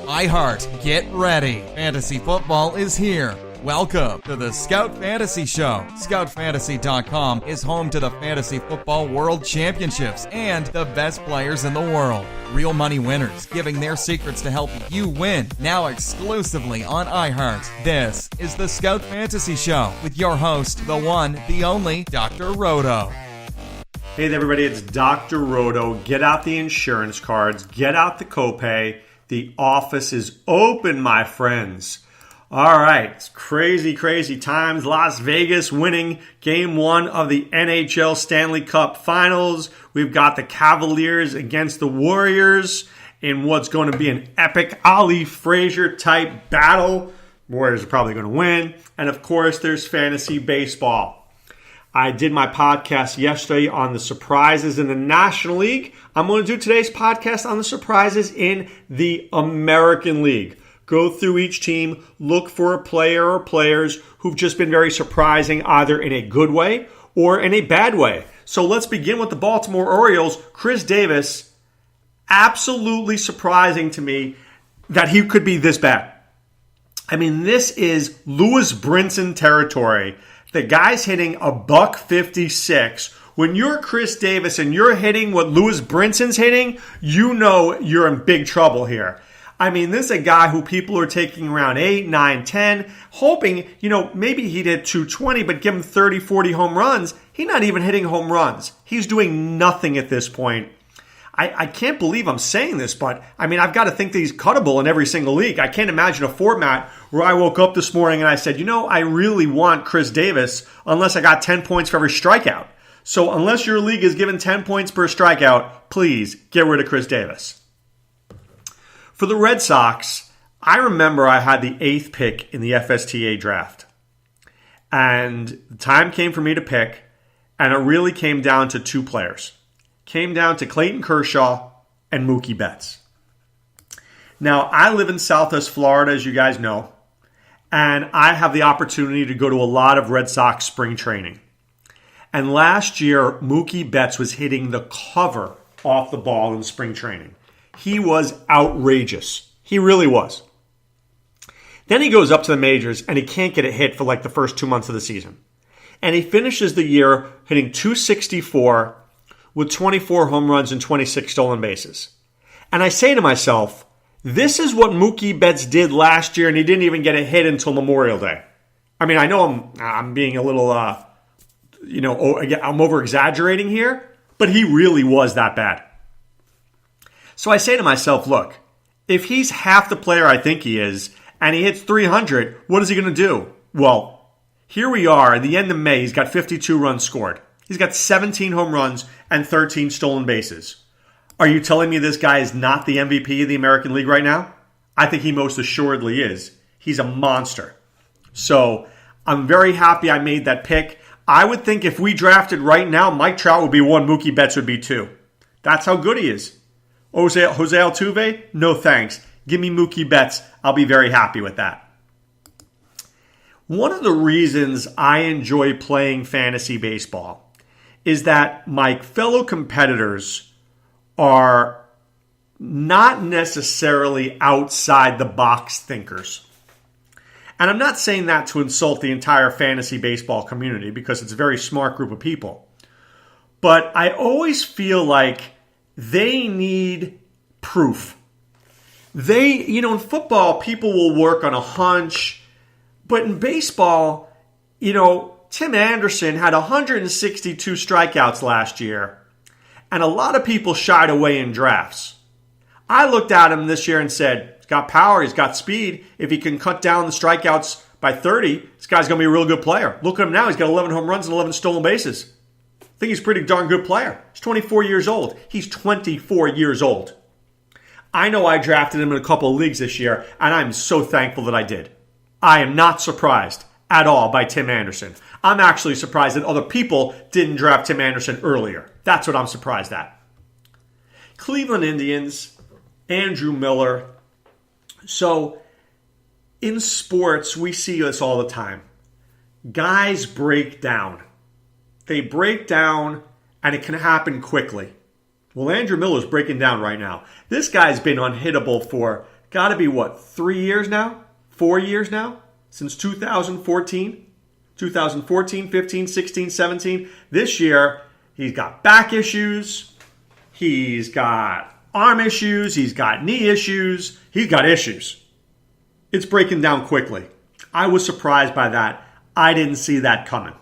iHeart, get ready. Fantasy football is here. Welcome to the Scout Fantasy Show. ScoutFantasy.com is home to the Fantasy Football World Championships and the best players in the world. Real money winners giving their secrets to help you win. Now exclusively on iHeart. This is the Scout Fantasy Show with your host, the one, the only, Dr. Roto. Hey there, everybody, it's Dr. Roto. Get out the insurance cards. Get out the copay. The office is open, my friends. All right, it's crazy times. Las Vegas winning Game 1 of the NHL Stanley Cup Finals. We've got the Cavaliers against the Warriors in what's going to be an epic Ali Frazier type battle. Warriors are probably going to win. And of course, there's fantasy baseball. I did my podcast yesterday on the surprises in the National League. I'm going to do today's podcast on the surprises in the American League. Go through each team, look for a player or players who've just been very surprising, either in a good way or in a bad way. So let's begin with the Baltimore Orioles. Chris Davis, absolutely surprising to me that he could be this bad. I mean, this is Lewis Brinson territory. The guy's hitting $156. When you're Chris Davis and you're hitting what Lewis Brinson's hitting, you know you're in big trouble here. I mean, this is a guy who people are taking around 8, 9, 10, hoping, maybe he'd hit 220, but give him 30, 40 home runs. He's not even hitting home runs. He's doing nothing at this point. I can't believe I'm saying this, but I've got to think that he's cuttable in every single league. I can't imagine a format where I woke up this morning and I said, I really want Chris Davis unless I got 10 points for every strikeout. So unless your league is given 10 points per strikeout, please get rid of Chris Davis. For the Red Sox, I remember I had the 8th pick in the FSTA draft. And the time came for me to pick, and it really came down to 2 players. Came down to Clayton Kershaw and Mookie Betts. Now, I live in Southwest Florida, as you guys know, and I have the opportunity to go to a lot of Red Sox spring training. And last year, Mookie Betts was hitting the cover off the ball in spring training. He was outrageous. He really was. Then he goes up to the majors, and he can't get a hit for like the first 2 months of the season. And he finishes the year hitting .264 with 24 home runs and 26 stolen bases. And I say to myself, this is what Mookie Betts did last year, and he didn't even get a hit until Memorial Day. I know I'm being a little, I'm over-exaggerating here, but he really was that bad. So I say to myself, look, if he's half the player I think he is, and he hits 300, what is he going to do? Well, here we are at the end of May. He's got 52 runs scored. He's got 17 home runs and 13 stolen bases. Are you telling me this guy is not the MVP of the American League right now? I think he most assuredly is. He's a monster. So I'm very happy I made that pick. I would think if we drafted right now, Mike Trout would be 1, Mookie Betts would be 2. That's how good he is. Jose Altuve? No thanks. Give me Mookie Betts. I'll be very happy with that. One of the reasons I enjoy playing fantasy baseball is that my fellow competitors are not necessarily outside the box thinkers. And I'm not saying that to insult the entire fantasy baseball community because it's a very smart group of people. But I always feel like they need proof. In football, people will work on a hunch. But in baseball, Tim Anderson had 162 strikeouts last year, and a lot of people shied away in drafts. I looked at him this year and said, he's got power, he's got speed. If he can cut down the strikeouts by 30, this guy's going to be a real good player. Look at him now, he's got 11 home runs and 11 stolen bases. I think he's a pretty darn good player. He's 24 years old. He's 24 years old. I know I drafted him in a couple of leagues this year, and I'm so thankful that I did. I am not surprised at all by Tim Anderson. I'm actually surprised that other people didn't draft Tim Anderson earlier. That's what I'm surprised at. Cleveland Indians, Andrew Miller. So, in sports, we see this all the time. Guys break down. They break down, and it can happen quickly. Well, Andrew Miller's breaking down right now. This guy's been unhittable for got to be what, 3 years now? 4 years now? Since 2014? 2014, 15, 16, 17. This year, he's got back issues. He's got arm issues. He's got knee issues. He's got issues. It's breaking down quickly. I was surprised by that. I didn't see that coming.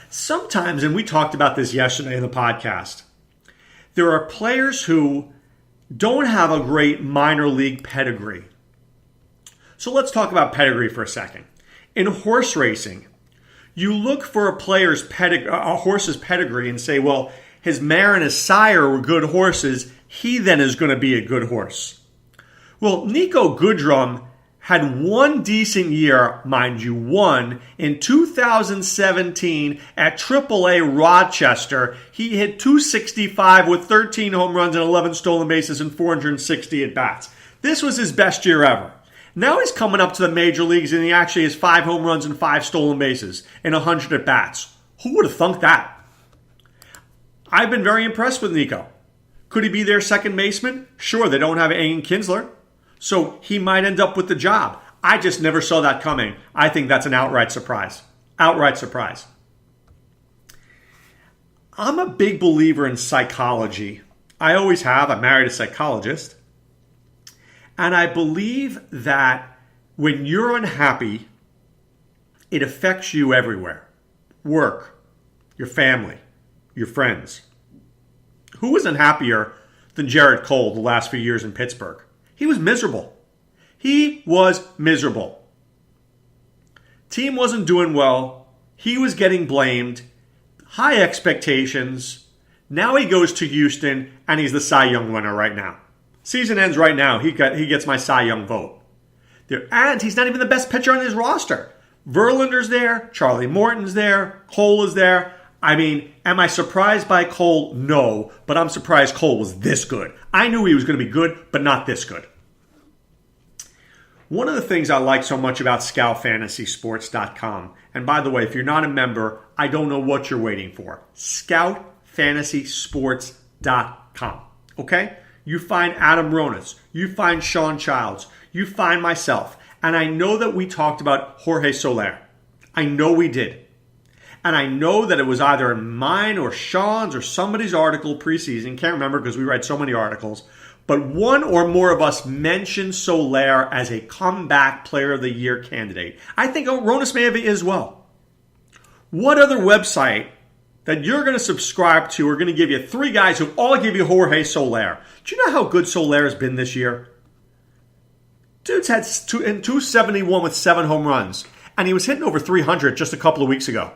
Sometimes, and we talked about this yesterday in the podcast, there are players who don't have a great minor league pedigree. So let's talk about pedigree for a second. In horse racing, you look for a horse's pedigree and say, well, his mare and his sire were good horses. He then is going to be a good horse. Well, Nico Goodrum had one decent year, mind you, one in 2017 at AAA Rochester. He hit .265 with 13 home runs and 11 stolen bases and 460 at-bats. This was his best year ever. Now he's coming up to the major leagues and he actually has 5 home runs and 5 stolen bases and 100 at-bats. Who would have thunk that? I've been very impressed with Nico. Could he be their second baseman? Sure, they don't have Kinsler, so he might end up with the job. I just never saw that coming. I think that's an outright surprise. Outright surprise. I'm a big believer in psychology. I always have. I married a psychologist. And I believe that when you're unhappy, it affects you everywhere. Work, your family, your friends. Who wasn't happier than Jared Cole the last few years in Pittsburgh? He was miserable. He was miserable. Team wasn't doing well. He was getting blamed. High expectations. Now he goes to Houston and he's the Cy Young winner right now. Season ends right now. He gets my Cy Young vote. And he's not even the best pitcher on his roster. Verlander's there. Charlie Morton's there. Cole is there. I mean, am I surprised by Cole? No. But I'm surprised Cole was this good. I knew he was going to be good, but not this good. One of the things I like so much about ScoutFantasySports.com, and by the way, if you're not a member, I don't know what you're waiting for. ScoutFantasySports.com. Okay? You find Adam Ronis. You find Sean Childs. You find myself. And I know that we talked about Jorge Soler. I know we did. And I know that it was either mine or Sean's or somebody's article preseason. Can't remember because we write so many articles. But one or more of us mentioned Soler as a comeback player of the year candidate. I think Ronis may have it as well. What other website that you're going to subscribe to are going to give you 3 guys who all give you Jorge Soler? Do you know how good Soler has been this year? Dude's had 271 with 7 home runs. And he was hitting over 300 just a couple of weeks ago.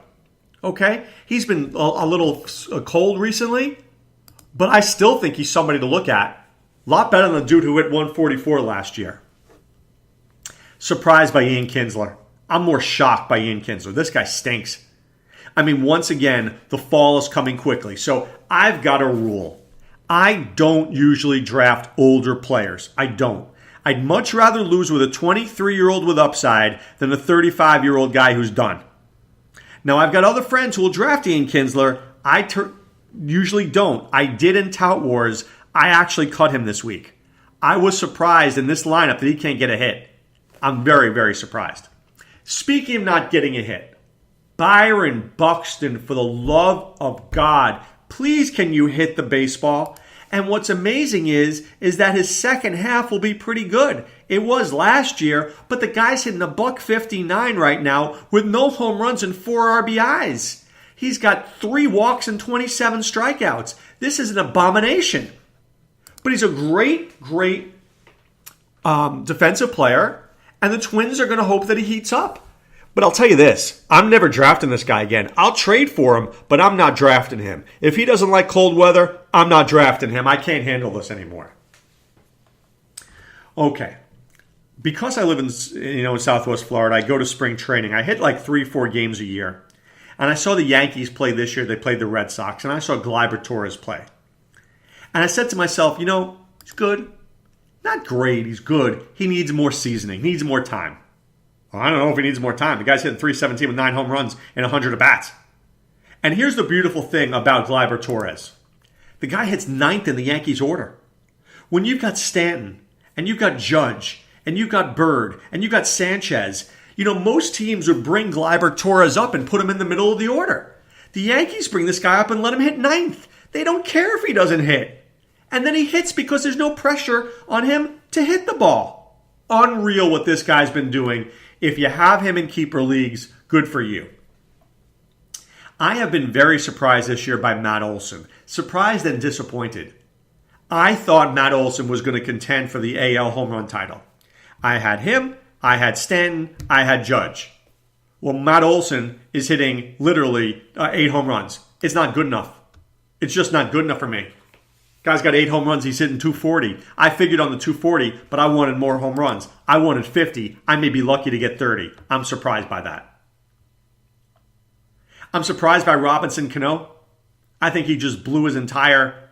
Okay? He's been a little cold recently. But I still think he's somebody to look at. A lot better than the dude who hit 144 last year. Surprised by Ian Kinsler. I'm more shocked by Ian Kinsler. This guy stinks. I mean, once again, the fall is coming quickly. So I've got a rule. I don't usually draft older players. I don't. I'd much rather lose with a 23-year-old with upside than a 35-year-old guy who's done. Now, I've got other friends who will draft Ian Kinsler. I usually don't. I did in Tout Wars. I actually cut him this week. I was surprised in this lineup that he can't get a hit. I'm very, very surprised. Speaking of not getting a hit, Byron Buxton, for the love of God, please can you hit the baseball? And what's amazing is that his second half will be pretty good. It was last year, but the guy's hitting a $159 right now with no home runs and 4 RBIs. He's got 3 walks and 27 strikeouts. This is an abomination. But he's a great, great defensive player, and the Twins are going to hope that he heats up. But I'll tell you this, I'm never drafting this guy again. I'll trade for him, but I'm not drafting him. If he doesn't like cold weather, I'm not drafting him. I can't handle this anymore. Okay. Because I live in Southwest Florida, I go to spring training. I hit like 3-4 games a year. And I saw the Yankees play this year. They played the Red Sox. And I saw Torres play. And I said to myself, he's good. Not great, he's good. He needs more seasoning. He needs more time. Well, I don't know if he needs more time. The guy's hitting .317 with 9 home runs and 100 at-bats. And here's the beautiful thing about Torres. The guy hits 9th in the Yankees order. When you've got Stanton and you've got Judge, and you've got Bird, and you've got Sanchez. Most teams would bring Gleyber Torres up and put him in the middle of the order. The Yankees bring this guy up and let him hit ninth. They don't care if he doesn't hit. And then he hits because there's no pressure on him to hit the ball. Unreal what this guy's been doing. If you have him in keeper leagues, good for you. I have been very surprised this year by Matt Olson. Surprised and disappointed. I thought Matt Olson was going to contend for the AL home run title. I had him, I had Stanton, I had Judge. Well, Matt Olson is hitting literally 8 home runs. It's not good enough. It's just not good enough for me. Guy's got 8 home runs. He's hitting 240. I figured on the 240, but I wanted more home runs. I wanted 50. I may be lucky to get 30. I'm surprised by that. I'm surprised by Robinson Cano. I think he just blew his entire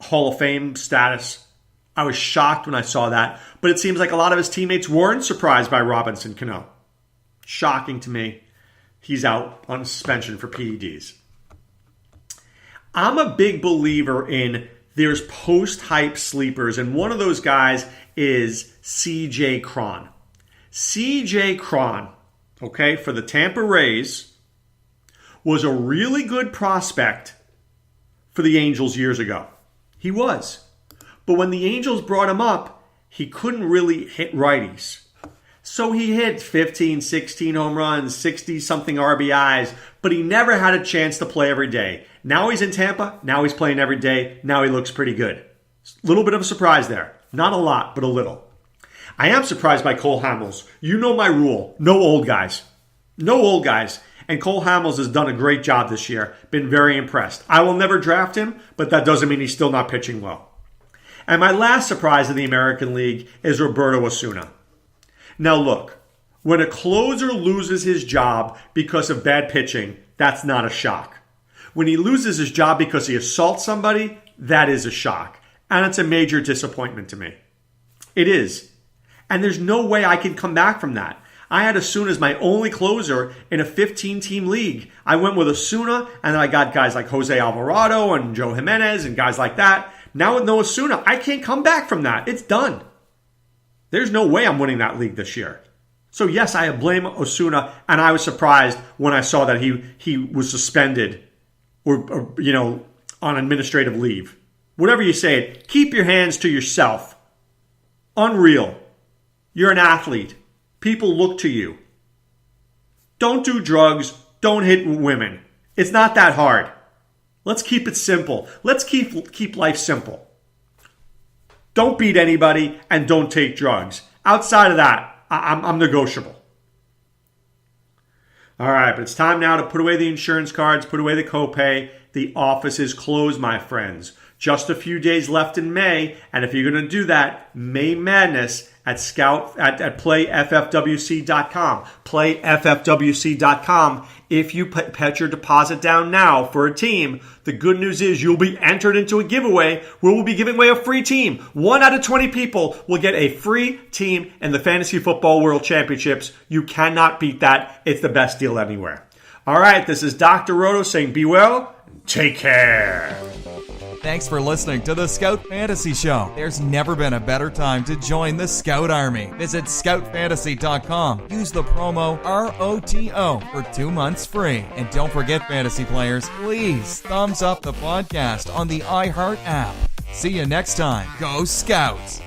Hall of Fame status. I was shocked when I saw that, but it seems like a lot of his teammates weren't surprised by Robinson Cano. Shocking to me. He's out on suspension for PEDs. I'm a big believer in there's post-hype sleepers, and one of those guys is CJ Cron. CJ Cron, okay, for the Tampa Rays, was a really good prospect for the Angels years ago. He was. But when the Angels brought him up, he couldn't really hit righties. So he hit 15, 16 home runs, 60-something RBIs, but he never had a chance to play every day. Now he's in Tampa. Now he's playing every day. Now he looks pretty good. A little bit of a surprise there. Not a lot, but a little. I am surprised by Cole Hamels. You know my rule. No old guys. No old guys. And Cole Hamels has done a great job this year. Been very impressed. I will never draft him, but that doesn't mean he's still not pitching well. And my last surprise in the American League is Roberto Osuna. Now look, when a closer loses his job because of bad pitching, that's not a shock. When he loses his job because he assaults somebody, that is a shock. And it's a major disappointment to me. It is. And there's no way I can come back from that. I had Osuna as my only closer in a 15-team league. I went with Osuna, and then I got guys like Jose Alvarado and Joe Jimenez and guys like that. Now with no Osuna, I can't come back from that. It's done. There's no way I'm winning that league this year. So yes, I blame Osuna, and I was surprised when I saw that he was suspended or on administrative leave. Whatever you say it, keep your hands to yourself. Unreal. You're an athlete. People look to you. Don't do drugs. Don't hit women. It's not that hard. Let's keep it simple. Let's keep life simple. Don't beat anybody and don't take drugs. Outside of that, I'm negotiable. All right, but it's time now to put away the insurance cards, put away the copay. The office is closed, my friends. Just a few days left in May, and if you're going to do that, May Madness at playffwc.com. Playffwc.com. If you put your deposit down now for a team, the good news is you'll be entered into a giveaway where we'll be giving away a free team. 1 out of 20 people will get a free team in the Fantasy Football World Championships. You cannot beat that. It's the best deal anywhere. All right, this is Dr. Roto saying be well, take care. Thanks for listening to the Scout Fantasy Show. There's never been a better time to join the Scout Army. Visit scoutfantasy.com. Use the promo ROTO for 2 months free. And don't forget, fantasy players, please thumbs up the podcast on the iHeart app. See you next time. Go Scouts!